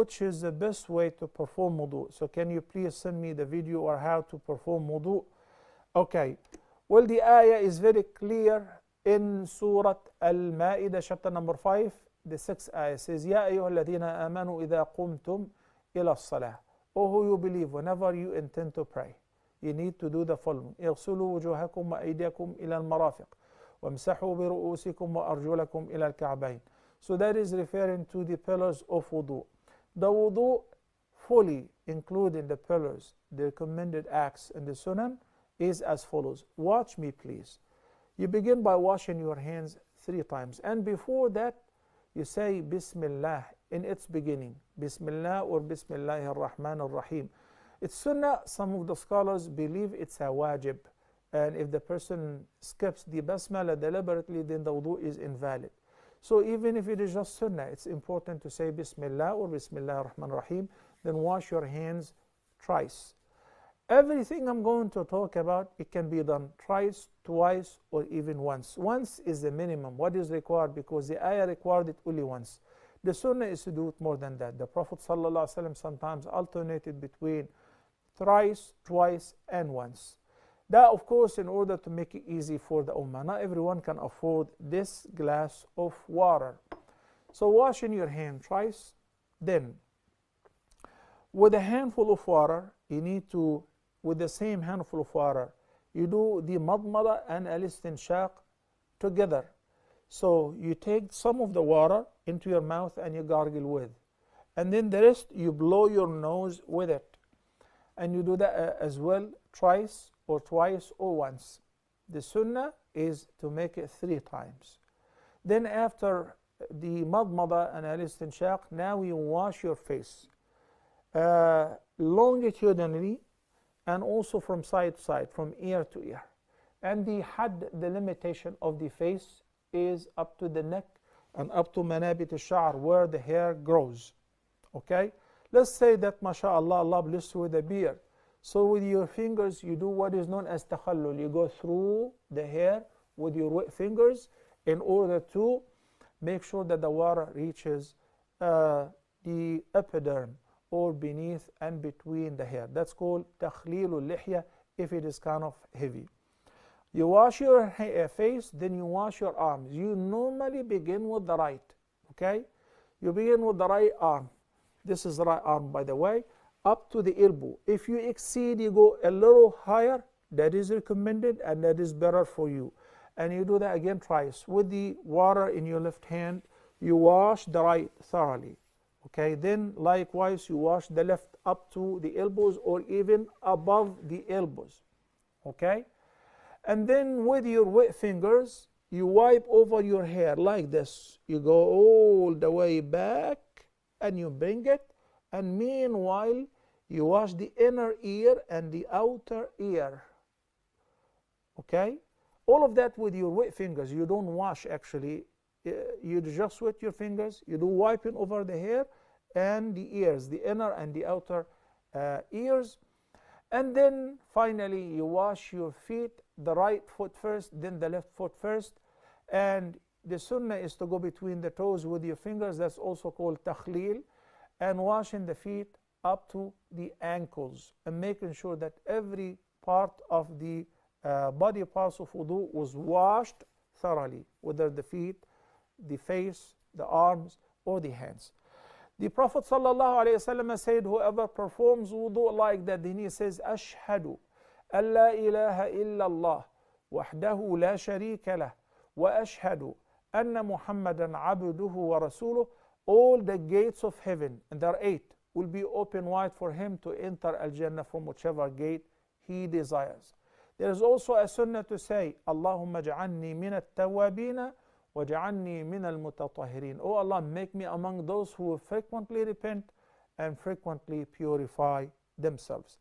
which is the best way to perform wudu? So can you please send me the video or how to perform wudu? Okay, well, the ayah is very clear in Surah Al-Ma'idah, chapter number 5. The 6th ayah says, يَا أَيُّهَا الَّذِينَ آمَنُوا إِذَا قُمْتُمْ إِلَى الصَّلَاةِ. O who you believe, whenever you intend to pray, you need to do the following. اغسلوا وجوهكم وأيديكم إلى المرافق وامسحوا برؤوسكم وأرجلكم إلى الكعبين. So that is referring to the pillars of wudu. The wudu, fully including the pillars, the recommended acts and the sunan, is as follows. Watch me, please. You begin by washing your hands 3 times, and before that you say Bismillah in its beginning. Bismillah or Bismillahir Rahmanir Rahim. It's sunnah. Some of the scholars believe it's a wajib, and if the person skips the basmala deliberately, then the wudu is invalid. So even if it is just sunnah, it's important to say Bismillah or Bismillah ar-Rahman ar-Rahim, then wash your hands thrice. Everything I'm going to talk about, it can be done thrice, twice, or even once. Once is the minimum, what is required, because the ayah required it only once. The sunnah is to do it more than that. The Prophet ﷺ sometimes alternated between thrice, twice, and once. That, of course, in order to make it easy for the ummah. Not everyone can afford this glass of water. So washing your hand thrice, then with a handful of water, you need to, with the same handful of water, you do the madmada and al-istinshaq together. So you take some of the water into your mouth and you gargle with, and then the rest you blow your nose with it, and you do that as well thrice or twice or once. The sunnah is to make it 3 times. Then after the madmada and al-istinshaq, now you wash your face longitudinally and also from side to side, from ear to ear. And the had, the limitation of the face, is up to the neck and up to manabit al-sha'r, where the hair grows. Okay, let's say that mashallah, Allah bless you with a beard. So with your fingers you do what is known as takhallul. You go through the hair with your wet fingers in order to make sure that the water reaches the epiderm, or beneath and between the hair. That's called takhlilul lihya if it is kind of heavy. You wash your face, then you wash your arms. You normally begin with the right. Okay, you begin with the right arm. This is the right arm, by the way, up to the elbow. If you exceed, you go a little higher. That is recommended and that is better for you. And you do that again twice. With the water in your left hand, you wash the right thoroughly. Okay, then likewise you wash the left up to the elbows or even above the elbows. Okay, and then with your wet fingers you wipe over your hair like this. You go all the way back and you bring it, and meanwhile you wash the inner ear and the outer ear. Okay, all of that with your wet fingers. You don't wash actually. You just wet your fingers, you do wiping over the hair and the ears, the inner and the outer ears. And then finally you wash your feet, the right foot first, then the left foot first. And the sunnah is to go between the toes with your fingers. That's also called takhlil. And washing the feet up to the ankles, and making sure that every part of the body parts of wudu was washed thoroughly, whether the feet, the face, the arms, or the hands. The Prophet ﷺ said, whoever performs wudu like that, then he says, Ashhadu an la ilaha illallah wahdahu la sharika lah wa ashhadu anna Muhammadan abduhu wa rasuluh. All the gates of heaven, and there are 8, will be open wide for him to enter Al-Jannah from whichever gate he desires. There is also a sunnah to say, Allahumma ja'anni min at-tawabina وَجَعَلْنِي مِنَ الْمُتَطَهِرِينَ. Oh Allah, make me among those who frequently repent and frequently purify themselves.